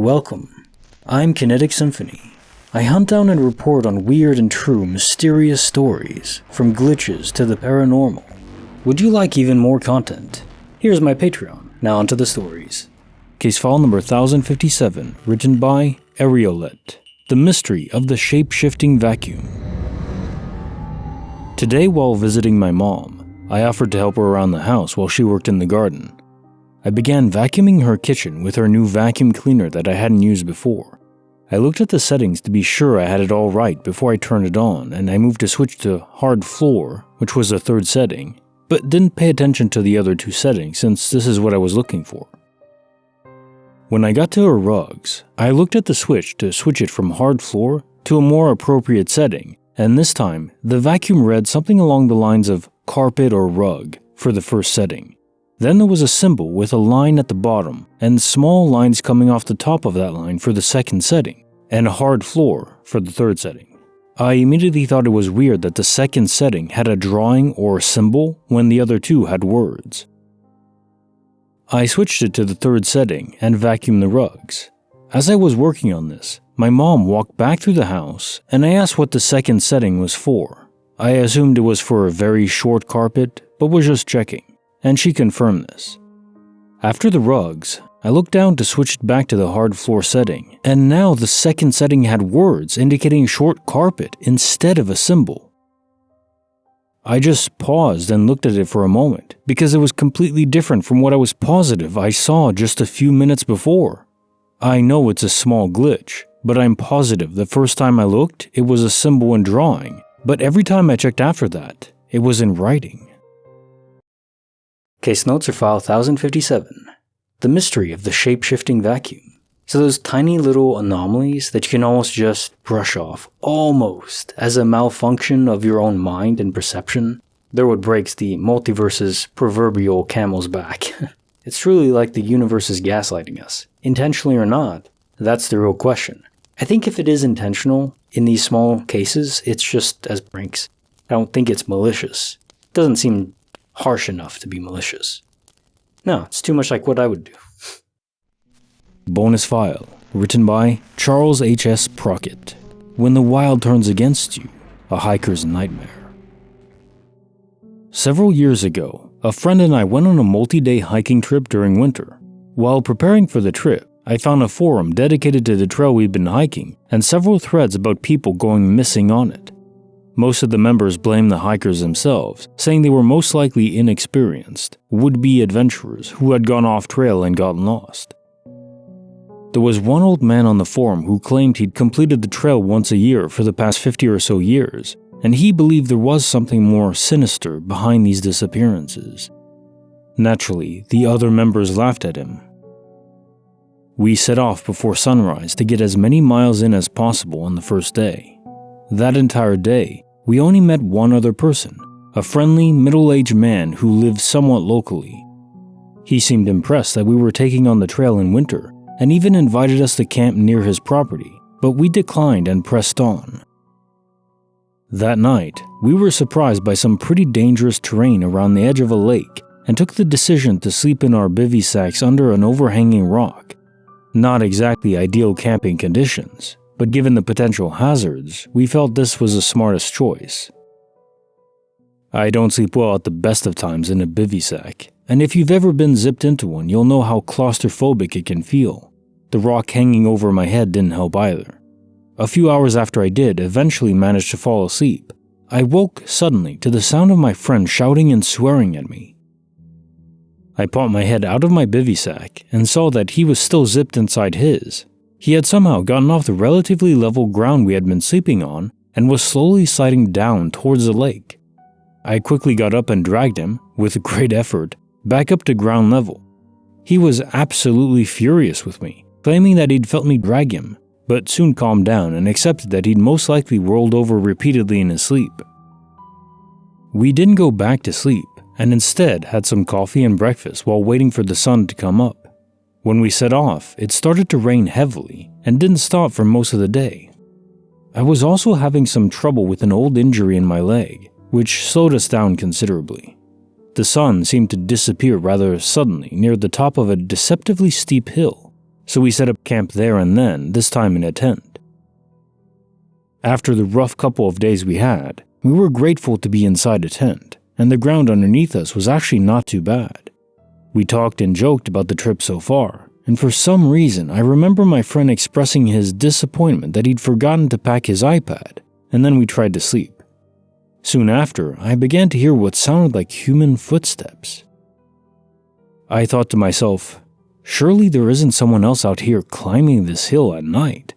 Welcome. I'm Kinetic Symphony. I hunt down and report on weird and true mysterious stories, from glitches to the paranormal. Would you like even more content? Here's my Patreon. Now onto the stories. Case file number 1057, written by Ariolet. The Mystery of the Shapeshifting Vacuum. Today, while visiting my mom, I offered to help her around the house while she worked in the garden. I began vacuuming her kitchen with her new vacuum cleaner that I hadn't used before. I looked at the settings to be sure I had it all right before I turned it on, and I moved to switch to hard floor, which was the third setting, but didn't pay attention to the other two settings since this is what I was looking for. When I got to her rugs, I looked at the switch to switch it from hard floor to a more appropriate setting, and this time, the vacuum read something along the lines of carpet or rug for the first setting. Then there was a symbol with a line at the bottom and small lines coming off the top of that line for the second setting, and a hard floor for the third setting. I immediately thought it was weird that the second setting had a drawing or symbol when the other two had words. I switched it to the third setting and vacuumed the rugs. As I was working on this, my mom walked back through the house and I asked what the second setting was for. I assumed it was for a very short carpet, but was just checking. And she confirmed this. After the rugs, I looked down to switch it back to the hard floor setting, and now the second setting had words indicating short carpet instead of a symbol. I just paused and looked at it for a moment, because it was completely different from what I was positive I saw just a few minutes before. I know it's a small glitch, but I'm positive the first time I looked, it was a symbol and drawing, but every time I checked after that, it was in writing. Case notes are file 1057. The Mystery of the Shapeshifting Vacuum. So those tiny little anomalies that you can almost just brush off, almost, as a malfunction of your own mind and perception, they're what breaks the multiverse's proverbial camel's back. It's truly like the universe is gaslighting us. Intentionally or not, that's the real question. I think if it is intentional, in these small cases, it's just as pranks. I don't think it's malicious. It doesn't seem harsh enough to be malicious. No, it's too much like what I would do. Bonus file, written by charlesHsprockett. When the wild turns against you, a hiker's nightmare. Several years ago, a friend and I went on a multi-day hiking trip during winter. While preparing for the trip, I found a forum dedicated to the trail we'd been hiking and several threads about people going missing on it. Most of the members blamed the hikers themselves, saying they were most likely inexperienced, would-be adventurers who had gone off trail and gotten lost. There was one old man on the forum who claimed he'd completed the trail once a year for the past 50 or so years, and he believed there was something more sinister behind these disappearances. Naturally, the other members laughed at him. We set off before sunrise to get as many miles in as possible on the first day. That entire day, we only met one other person, a friendly, middle-aged man who lived somewhat locally. He seemed impressed that we were taking on the trail in winter, and even invited us to camp near his property, but we declined and pressed on. That night, we were surprised by some pretty dangerous terrain around the edge of a lake, and took the decision to sleep in our bivy sacks under an overhanging rock. Not exactly ideal camping conditions, but given the potential hazards, we felt this was the smartest choice. I don't sleep well at the best of times in a bivy sack, and if you've ever been zipped into one, you'll know how claustrophobic it can feel. The rock hanging over my head didn't help either. A few hours after I did eventually manage to fall asleep, I woke suddenly to the sound of my friend shouting and swearing at me. I popped my head out of my bivy sack and saw that he was still zipped inside his. He had somehow gotten off the relatively level ground we had been sleeping on and was slowly sliding down towards the lake. I quickly got up and dragged him, with great effort, back up to ground level. He was absolutely furious with me, claiming that he'd felt me drag him, but soon calmed down and accepted that he'd most likely rolled over repeatedly in his sleep. We didn't go back to sleep, and instead had some coffee and breakfast while waiting for the sun to come up. When we set off, it started to rain heavily and didn't stop for most of the day. I was also having some trouble with an old injury in my leg, which slowed us down considerably. The sun seemed to disappear rather suddenly near the top of a deceptively steep hill, so we set up camp there and then, this time in a tent. After the rough couple of days we had, we were grateful to be inside a tent, and the ground underneath us was actually not too bad. We talked and joked about the trip so far, and for some reason I remember my friend expressing his disappointment that he'd forgotten to pack his iPad, and then we tried to sleep. Soon after, I began to hear what sounded like human footsteps. I thought to myself, surely there isn't someone else out here climbing this hill at night.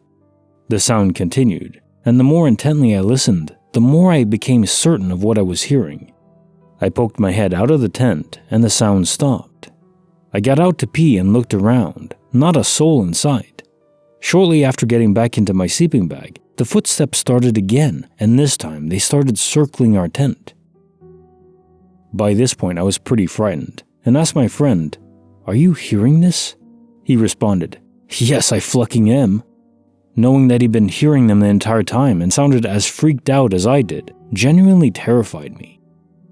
The sound continued, and the more intently I listened, the more I became certain of what I was hearing. I poked my head out of the tent, and the sound stopped. I got out to pee and looked around, not a soul in sight. Shortly after getting back into my sleeping bag, the footsteps started again, and this time they started circling our tent. By this point I was pretty frightened, and asked my friend, "Are you hearing this?" He responded, "Yes, I fucking am." Knowing that he'd been hearing them the entire time and sounded as freaked out as I did, genuinely terrified me.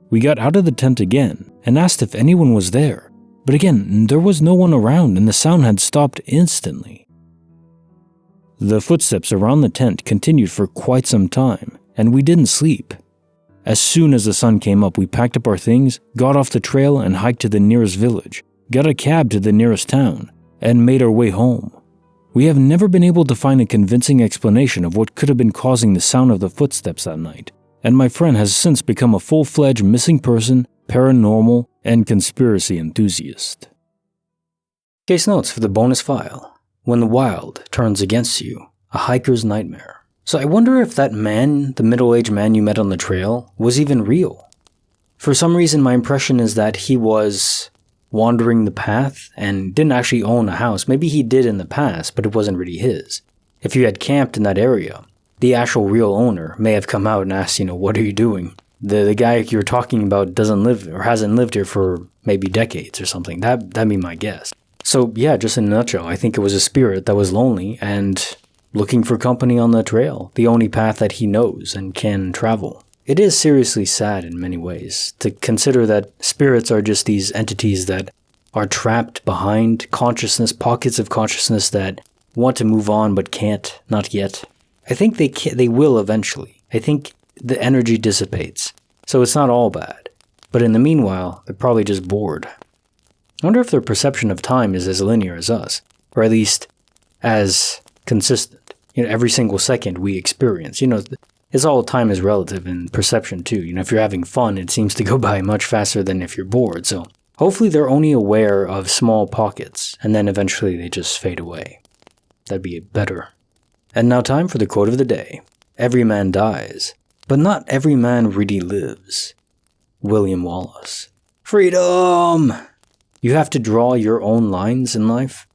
We got out of the tent again and asked if anyone was there, but again, there was no one around and the sound had stopped instantly. The footsteps around the tent continued for quite some time, and we didn't sleep. As soon as the sun came up, we packed up our things, got off the trail and hiked to the nearest village, got a cab to the nearest town, and made our way home. We have never been able to find a convincing explanation of what could have been causing the sound of the footsteps that night, and my friend has since become a full-fledged missing person, paranormal, and conspiracy enthusiast. Case notes for the bonus file. When the wild turns against you, a hiker's nightmare. So I wonder if that man, the middle-aged man you met on the trail, was even real. For some reason, my impression is that he was wandering the path and didn't actually own a house. Maybe he did in the past, but it wasn't really his. If you had camped in that area, the actual real owner may have come out and asked, what are you doing? The guy you're talking about doesn't live or hasn't lived here for maybe decades or something. That'd be my guess. So yeah, just in a nutshell, I think it was a spirit that was lonely and looking for company on the trail, the only path that he knows and can travel. It is seriously sad in many ways to consider that spirits are just these entities that are trapped behind consciousness, pockets of consciousness that want to move on but can't, not yet. I think they will eventually. I think the energy dissipates, so it's not all bad. But in the meanwhile, they're probably just bored. I wonder if their perception of time is as linear as us, or at least as consistent. Every single second we experience. It's all time is relative in perception too. If you're having fun, it seems to go by much faster than if you're bored. So hopefully they're only aware of small pockets, and then eventually they just fade away. That'd be better. And now time for the quote of the day. Every man dies, but not every man really lives. William Wallace. Freedom! You have to draw your own lines in life.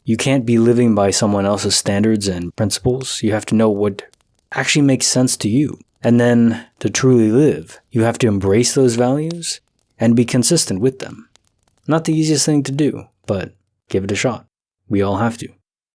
You can't be living by someone else's standards and principles. You have to know what actually makes sense to you. And then, to truly live, you have to embrace those values and be consistent with them. Not the easiest thing to do, but give it a shot. We all have to.